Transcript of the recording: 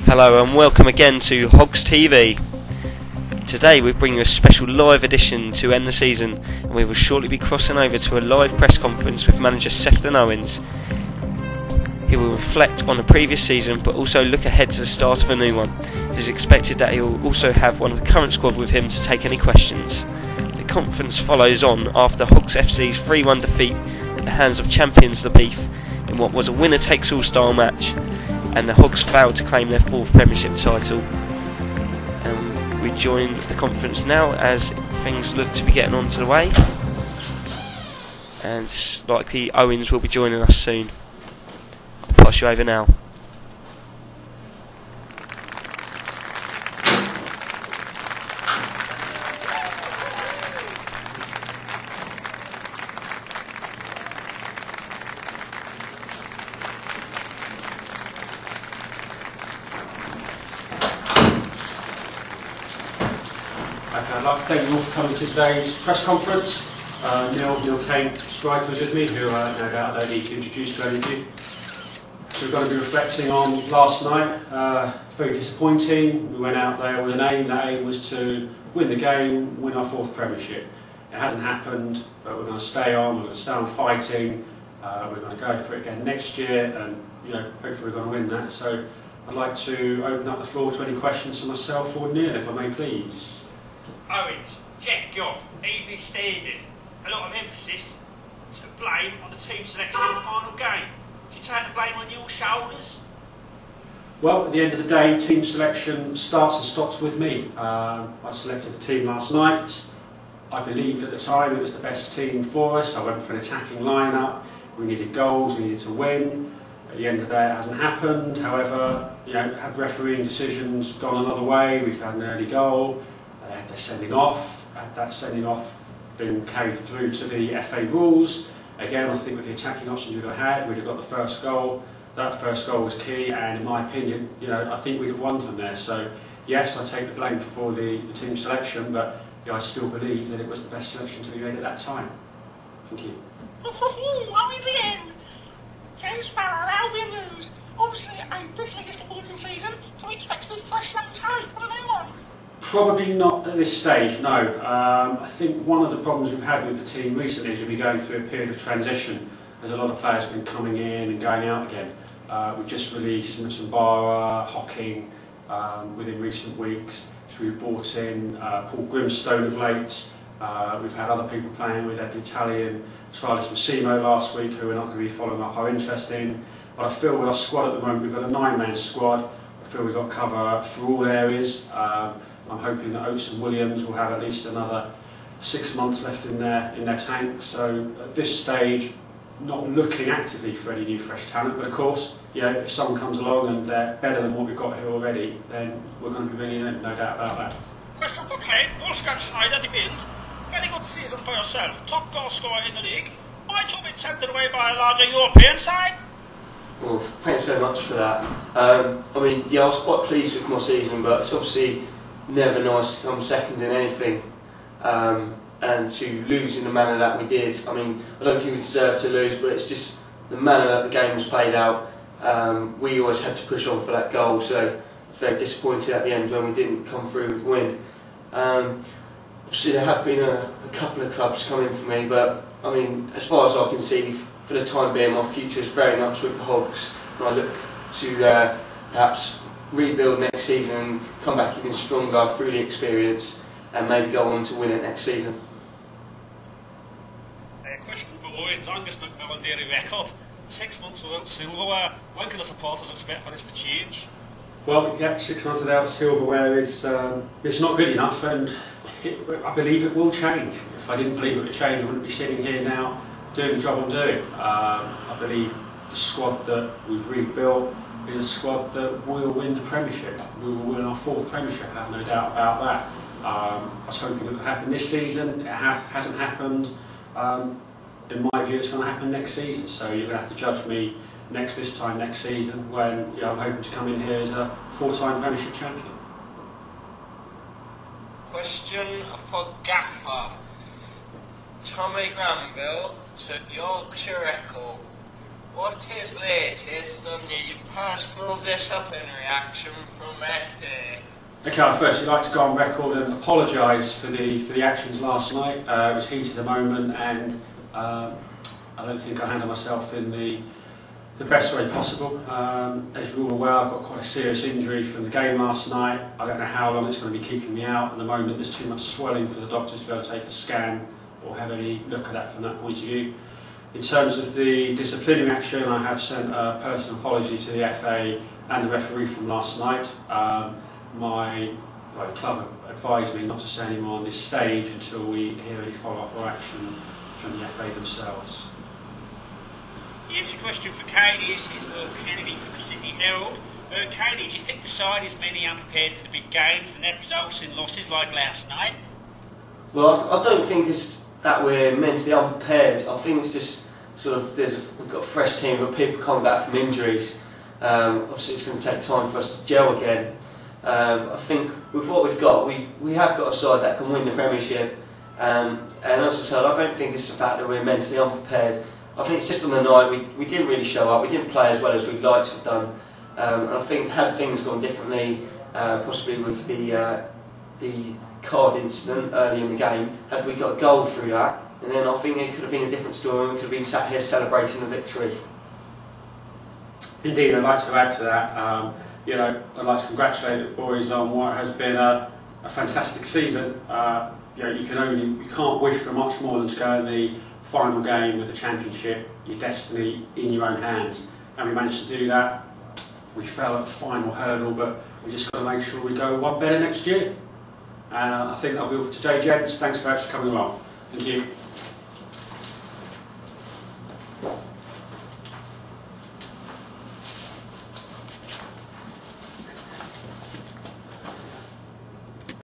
Hello and welcome again to Hogs TV. Today we bring you a special live edition to end the season, and we will shortly be crossing over to a live press conference with manager Sefton Owens. He will reflect on the previous season but also look ahead to the start of a new one. It is expected that he will also have one of the current squad with him to take any questions. The conference follows on after Hogs FC's 3-1 defeat at the hands of champions the Beath in what was a winner-takes-all style match, and the Hogs failed to claim their 4th Premiership title. We join the conference now as things look to be getting on to the way, and likely Owens will be joining us soon. I'll pass you over now. I'd like to thank you all for coming to today's press conference. Neil Kane Striker was with me, who no doubt I don't need to introduce to any of you. So we're going to be reflecting on last night. Very disappointing. We went out there with an aim. That aim was to win the game, win our 4th Premiership. It hasn't happened, but we're going to stay on. We're going to stay on fighting. We're going to go for it again next year, and hopefully we're going to win that. So I'd like to open up the floor to any questions for myself or Neil, if I may, please. Owens, Jack Goff, ably stated, a lot of emphasis to blame on the team selection in the final game. Do you take the blame on your shoulders? Well, at the end of the day, team selection starts and stops with me. I selected the team last night. I believed at the time it was the best team for us. I went for an attacking lineup. We needed goals, we needed to win. At the end of the day, it hasn't happened. However, had refereeing decisions gone another way, we've had an early goal. They had their sending off. Had that sending off been carried through to the FA rules, again I think with the attacking options we'd have had, we'd have got the first goal. That first goal was key, and in my opinion, I think we'd have won from there. So yes, I take the blame for the team selection, but I still believe that it was the best selection to be made at that time. Thank you. What is the end? James Sparrow, Albion News. Obviously a bitterly disappointing season, so we expect to be fresh and tight for the new one. Probably not at this stage, no. I think one of the problems we've had with the team recently is we've been going through a period of transition. There's a lot of players been coming in and going out again. We've just released Mutsambara, Hocking within recent weeks. So we've brought in Paul Grimstone of late. We've had other people playing. We've had the Italian Trialist Massimo last week, who we're not going to be following up our interest in. But I feel with our squad at the moment, we've got a 9-man squad. I feel we've got cover for all areas. I'm hoping that Oates and Williams will have at least another 6 months left in their tank. So at this stage, not looking actively for any new fresh talent, but of course, if someone comes along and they're better than what we've got here already, then we're going to be bringing in, no doubt about that. Question for Kane, Wolfgang Schneider, the Bild. Very good season for yourself, top goal scorer in the league. Might you be tempted away by a larger European side? Well, thanks very much for that. I was quite pleased with my season, but it's obviously never nice to come second in anything, and to lose in the manner that we did. I don't think we deserved to lose, but it's just the manner that the game was played out. We always had to push on for that goal, so it's very disappointing at the end when we didn't come through with win. Obviously there have been a couple of clubs coming for me, but as far as I can see, for the time being, my future is very much with the Hogs, and I look to perhaps rebuild next season and come back even stronger through the experience, and maybe go on to win it next season. A question for Owens, Angus McMillan dairy record. 6 months without silverware. When can the supporters expect for this to change? Well, 6 months without silverware is it's not good enough, and I believe it will change. If I didn't believe it would change, I wouldn't be sitting here now doing the job I'm doing. I believe the squad that we've rebuilt is a squad that will win the Premiership. We will win our 4th Premiership, I have no doubt about that. I was hoping it would happen this season. It hasn't happened. In my view, it's going to happen next season. So you're going to have to judge me this time next season, when I'm hoping to come in here as a 4-time Premiership champion. Question for Gaffer. Tommy Granville took Yorkshire Echo What is latest on your personal disciplinary action from FA? Okay, I'd firstly like to go on record and apologise for the actions last night. It was heated a moment, and I don't think I handled myself in the best way possible. As you're all aware, I've got quite a serious injury from the game last night. I don't know how long it's going to be keeping me out. At the moment, there's too much swelling for the doctors to be able to take a scan or have any look at that from that point of view. In terms of the disciplinary action, I have sent a personal apology to the FA and the referee from last night. The club advised me not to say any more on this stage until we hear any follow-up or action from the FA themselves. Yes, a question for Katie. This is Will Kennedy from the Sydney Herald. Katie, do you think the side is mainly unprepared for the big games and that results in losses like last night? Well, I don't think it's that we're mentally unprepared. I think it's just sort of we've got a fresh team, but people coming back from injuries. Obviously, it's going to take time for us to gel again. I think with what we've got, we have got a side that can win the Premiership. And as I said, I don't think it's the fact that we're mentally unprepared. I think it's just on the night we didn't really show up. We didn't play as well as we'd like to have done. And I think had things gone differently, possibly with the card incident early in the game, had we got a goal through that, and then I think it could have been a different story and we could have been sat here celebrating the victory. Indeed, I'd like to add to that. I'd like to congratulate the boys on what has been a fantastic season. You can't wish for much more than to go in the final game with the championship, your destiny in your own hands, and we managed to do that. We fell at the final hurdle, but we just got to make sure we go one better next year. And I think that'll be all for today, gents. Thanks very much for coming along. Thank you.